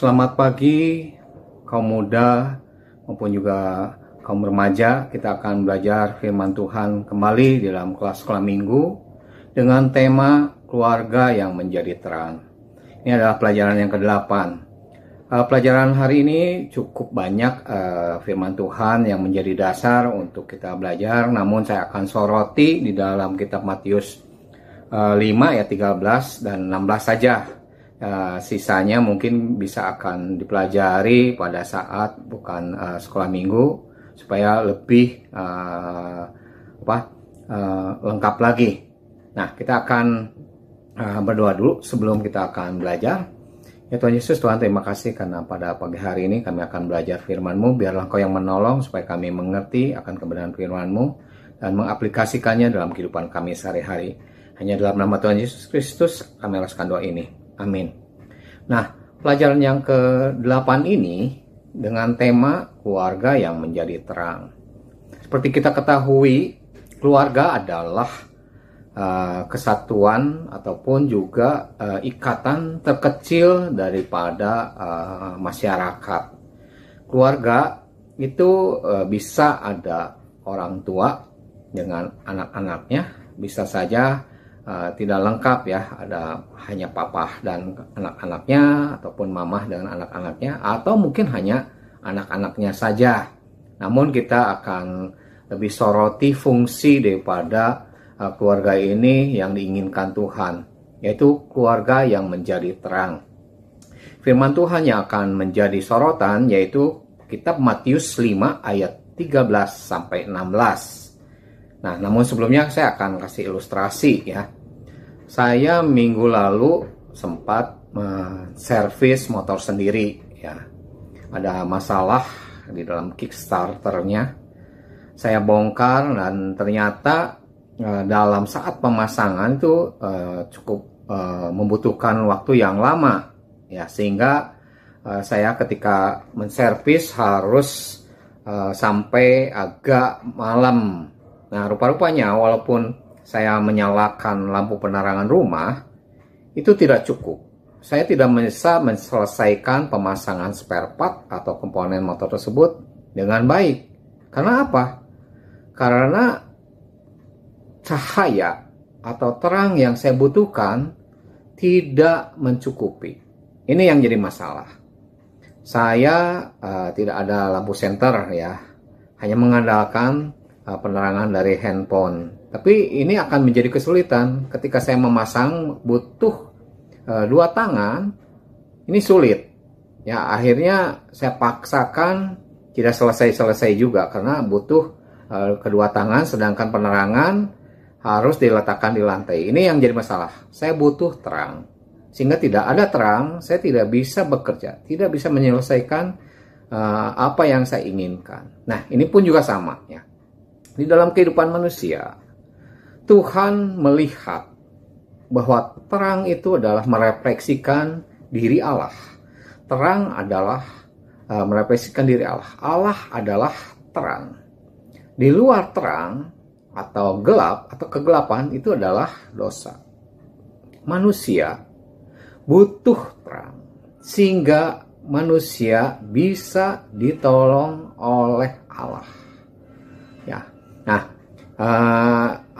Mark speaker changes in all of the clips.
Speaker 1: Selamat pagi kaum muda maupun juga kaum remaja. Kita akan belajar firman Tuhan kembali dalam kelas sekolah minggu dengan tema keluarga yang menjadi terang. Ini adalah pelajaran yang ke-8. Pelajaran hari ini cukup banyak firman Tuhan yang menjadi dasar untuk kita belajar. Namun saya akan soroti di dalam kitab Matius 5 ayat 13 dan 16 saja. Sisanya mungkin bisa akan dipelajari pada saat bukan sekolah minggu supaya lebih lengkap lagi. Nah, kita akan berdoa dulu sebelum kita akan belajar. Ya Tuhan Yesus, Tuhan terima kasih karena pada pagi hari ini kami akan belajar firman-Mu. Biarlah Engkau yang menolong supaya kami mengerti akan kebenaran firman-Mu dan mengaplikasikannya dalam kehidupan kami sehari-hari. Hanya dalam nama Tuhan Yesus Kristus kami alaskan doa ini. Amin. Nah, pelajaran yang ke-8 ini dengan tema keluarga yang menjadi terang. Seperti kita ketahui, keluarga adalah kesatuan ataupun juga ikatan terkecil daripada masyarakat. Keluarga itu bisa ada orang tua dengan anak-anaknya, bisa saja tidak lengkap ya, ada hanya papa dan anak-anaknya ataupun mamah dengan anak-anaknya, atau mungkin hanya anak-anaknya saja. Namun kita akan lebih soroti fungsi daripada keluarga ini yang diinginkan Tuhan, yaitu keluarga yang menjadi terang. Firman Tuhan yang akan menjadi sorotan yaitu kitab Matius 5 ayat 13 sampai 16. Nah, namun sebelumnya saya akan kasih ilustrasi ya. Saya minggu lalu sempat servis motor sendiri ya. Ada masalah di dalam Kickstarter-nya. Saya bongkar dan ternyata dalam saat pemasangan itu cukup membutuhkan waktu yang lama ya, sehingga saya ketika menservis harus sampai agak malam. Nah, rupa-rupanya walaupun saya menyalakan lampu penerangan rumah, itu tidak cukup. Saya tidak bisa menyelesaikan pemasangan spare part atau komponen motor tersebut dengan baik. Karena apa? Karena cahaya atau terang yang saya butuhkan tidak mencukupi. Ini yang jadi masalah. Saya tidak ada lampu senter ya, hanya mengandalkan penerangan dari handphone. Tapi ini akan menjadi kesulitan ketika saya memasang butuh 2 tangan. Ini sulit ya, akhirnya saya paksakan tidak selesai-selesai juga karena butuh kedua tangan, sedangkan penerangan harus diletakkan di lantai. Ini yang jadi masalah. Saya butuh terang, sehingga tidak ada terang saya tidak bisa bekerja, tidak bisa menyelesaikan apa yang saya inginkan. Nah, ini pun juga sama ya. Di dalam kehidupan manusia, Tuhan melihat bahwa terang itu adalah merefleksikan diri Allah. Terang adalah merefleksikan diri Allah. Allah adalah terang. Di luar terang atau gelap atau kegelapan itu adalah dosa. Manusia butuh terang sehingga manusia bisa ditolong oleh Allah. Ya. Nah,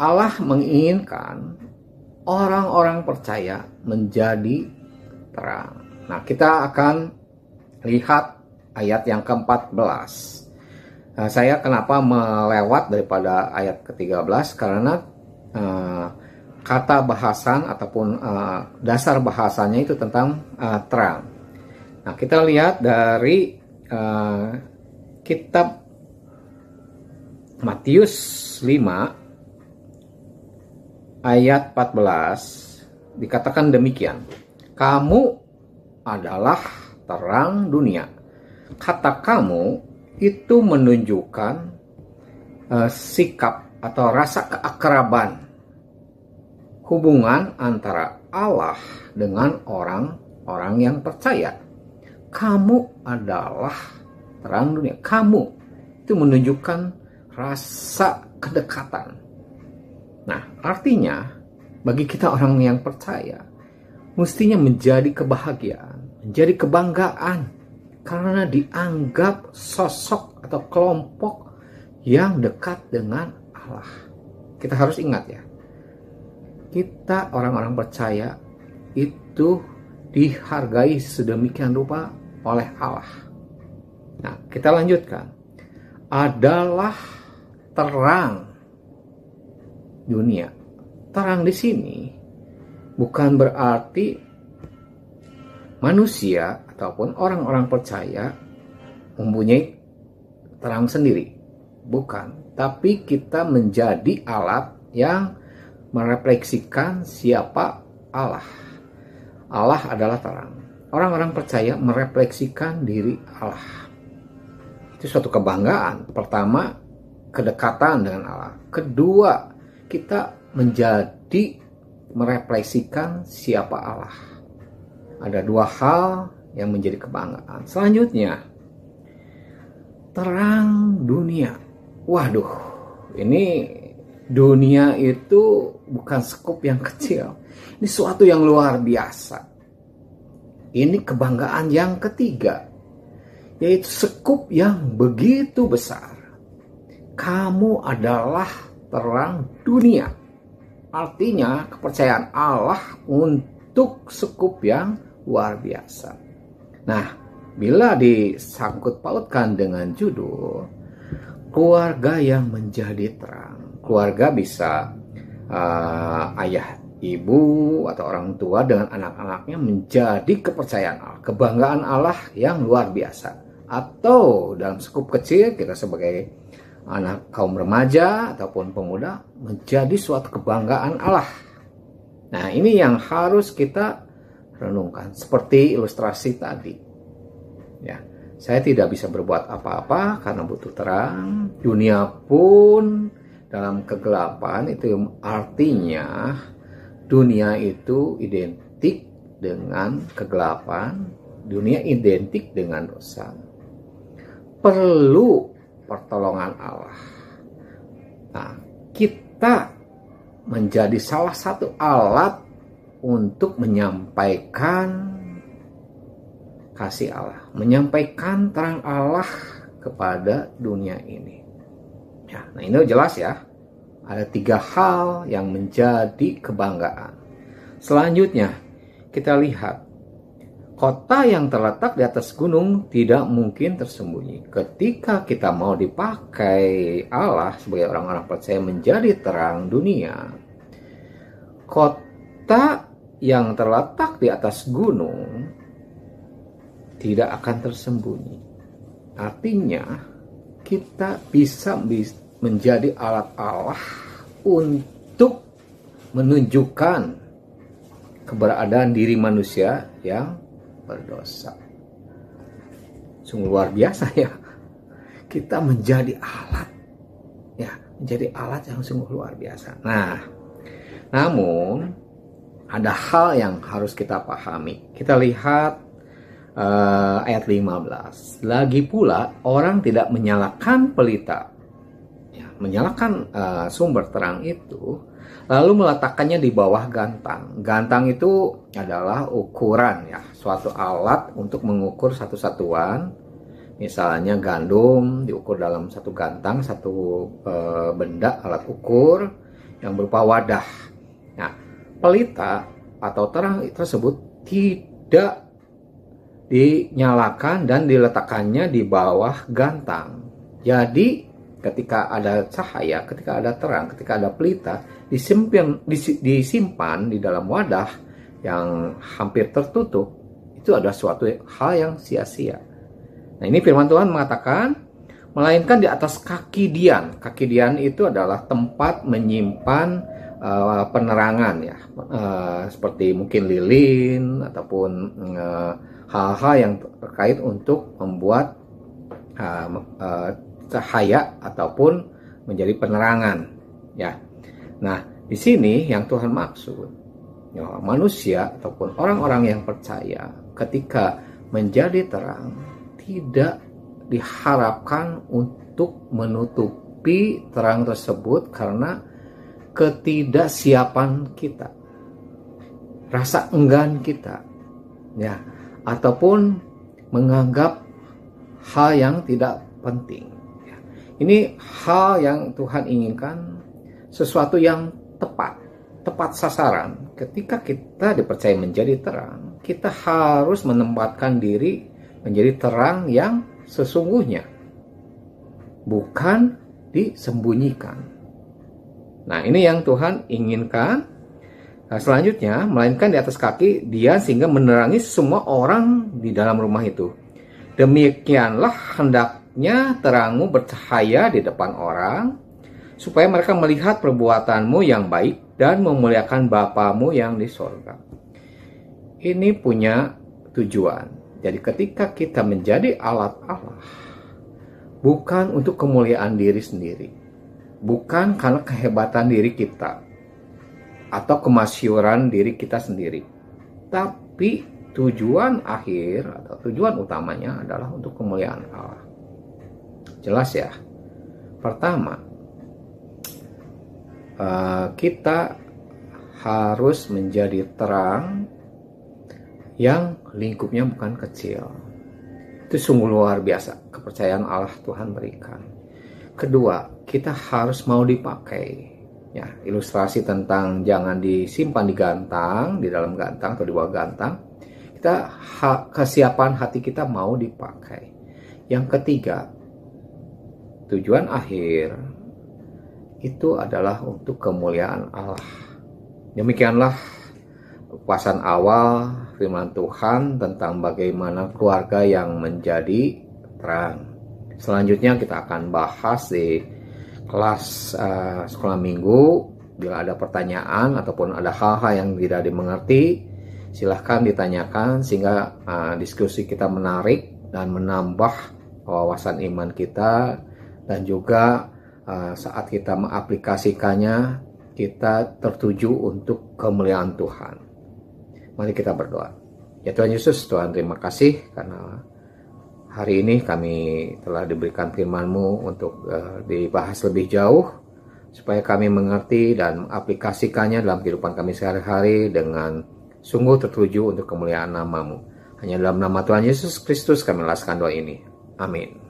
Speaker 1: Allah menginginkan orang-orang percaya menjadi terang. Nah, kita akan lihat ayat yang ke-14. Saya kenapa melewat daripada ayat ke-13? Karena kata bahasan ataupun dasar bahasanya itu tentang terang. Nah, kita lihat dari kitab Matius 5 ayat 14 dikatakan demikian. Kamu adalah terang dunia. Kata kamu itu menunjukkan sikap atau rasa keakraban, hubungan antara Allah dengan orang-orang yang percaya. Kamu adalah terang dunia. Kamu itu menunjukkan rasa kedekatan. Nah, artinya bagi kita orang yang percaya, mestinya menjadi kebahagiaan menjadi kebanggaan karena dianggap sosok atau kelompok yang dekat dengan Allah. Kita harus ingat ya, kita orang-orang percaya itu dihargai sedemikian rupa oleh Allah. Nah, kita lanjutkan. Adalah terang dunia. Terang di sini bukan berarti manusia ataupun orang-orang percaya mempunyai terang sendiri. Bukan. Tapi kita menjadi alat yang merefleksikan siapa Allah. Allah adalah terang. Orang-orang percaya merefleksikan diri Allah. Itu suatu kebanggaan. Pertama, kedekatan dengan Allah. Kedua, kita menjadi merefleksikan siapa Allah. Ada dua hal yang menjadi kebanggaan. Selanjutnya, terang dunia. Waduh, ini dunia itu bukan skup yang kecil. Ini suatu yang luar biasa. Ini kebanggaan yang ketiga, yaitu skup yang begitu besar. Kamu adalah terang dunia. Artinya kepercayaan Allah untuk skup yang luar biasa. Nah, bila disangkut pautkan dengan judul keluarga yang menjadi terang. Keluarga bisa ayah, ibu, atau orang tua dengan anak-anaknya menjadi kepercayaan Allah, kebanggaan Allah yang luar biasa. Atau dalam skup kecil, kita sebagai anak kaum remaja ataupun pemuda menjadi suatu kebanggaan Allah. Nah, ini yang harus kita renungkan seperti ilustrasi tadi. Ya, saya tidak bisa berbuat apa-apa karena butuh terang. Dunia pun dalam kegelapan, itu artinya dunia itu identik dengan kegelapan, dunia identik dengan dosa. Perlu pertolongan Allah. Nah, kita menjadi salah satu alat untuk menyampaikan kasih Allah, menyampaikan terang Allah kepada dunia ini. Ya, nah ini jelas ya. Ada 3 hal yang menjadi kebanggaan. Selanjutnya, kita lihat kota yang terletak di atas gunung tidak mungkin tersembunyi. Ketika kita mau dipakai Allah sebagai orang-orang percaya menjadi terang dunia, kota yang terletak di atas gunung tidak akan tersembunyi. Artinya kita bisa menjadi alat Allah untuk menunjukkan keberadaan diri manusia yang berdosa. Sungguh luar biasa ya. Kita menjadi alat. Ya, menjadi alat yang sungguh luar biasa. Nah, namun ada hal yang harus kita pahami. Kita lihat ayat 15. Lagi pula orang tidak menyalakan pelita, ya, menyalakan sumber terang itu, lalu meletakkannya di bawah gantang. Gantang itu adalah ukuran ya, suatu alat untuk mengukur satu satuan. Misalnya gandum diukur dalam satu gantang, satu benda alat ukur yang berupa wadah. Nah, pelita atau terang tersebut tidak dinyalakan dan diletakkannya di bawah gantang. Jadi ketika ada cahaya, ketika ada terang, ketika ada pelita, disimpan di dalam wadah yang hampir tertutup, itu adalah suatu hal yang sia-sia. Nah, ini firman Tuhan mengatakan, melainkan di atas kaki dian. Kaki dian itu adalah tempat menyimpan penerangan ya, seperti mungkin lilin ataupun hal-hal yang terkait untuk membuat cahaya ataupun menjadi penerangan ya. Nah, di sini yang Tuhan maksud ya, manusia ataupun orang-orang yang percaya ketika menjadi terang tidak diharapkan untuk menutupi terang tersebut karena ketidaksiapan kita, rasa enggan kita ya, ataupun menganggap hal yang tidak penting. Ini hal yang Tuhan inginkan, sesuatu yang tepat sasaran. Ketika kita dipercaya menjadi terang, kita harus menempatkan diri menjadi terang yang sesungguhnya, bukan disembunyikan. Nah, ini yang Tuhan inginkan. Nah, selanjutnya, melainkan di atas kaki dia sehingga menerangi semua orang di dalam rumah itu. Demikianlah hendaknya terangmu bercahaya di depan orang, supaya mereka melihat perbuatanmu yang baik dan memuliakan Bapamu yang di sorga. Ini punya tujuan. Jadi ketika kita menjadi alat Allah, bukan untuk kemuliaan diri sendiri, bukan karena kehebatan diri kita atau kemasyhuran diri kita sendiri, tapi tujuan akhir atau tujuan utamanya adalah untuk kemuliaan Allah. Jelas ya? Pertama, kita harus menjadi terang yang lingkupnya bukan kecil. Itu sungguh luar biasa kepercayaan Allah Tuhan berikan. Kedua, kita harus mau dipakai. Ya, ilustrasi tentang jangan disimpan di gantang, di dalam gantang atau di bawah gantang. Kesiapan hati kita mau dipakai. Yang ketiga, tujuan akhir itu adalah untuk kemuliaan Allah. Demikianlah kupasan awal firman Tuhan tentang bagaimana keluarga yang menjadi terang. Selanjutnya kita akan bahas di kelas sekolah minggu. Bila ada pertanyaan ataupun ada hal-hal yang tidak dimengerti, silahkan ditanyakan sehingga diskusi kita menarik dan menambah wawasan iman kita, dan juga saat kita mengaplikasikannya kita tertuju untuk kemuliaan Tuhan. Mari kita berdoa. Ya Tuhan Yesus, Tuhan terima kasih karena hari ini kami telah diberikan firman-Mu untuk dibahas lebih jauh, supaya kami mengerti dan mengaplikasikannya dalam kehidupan kami sehari-hari dengan sungguh tertuju untuk kemuliaan nama-Mu. Hanya dalam nama Tuhan Yesus Kristus kami melaskan doa ini. Amin.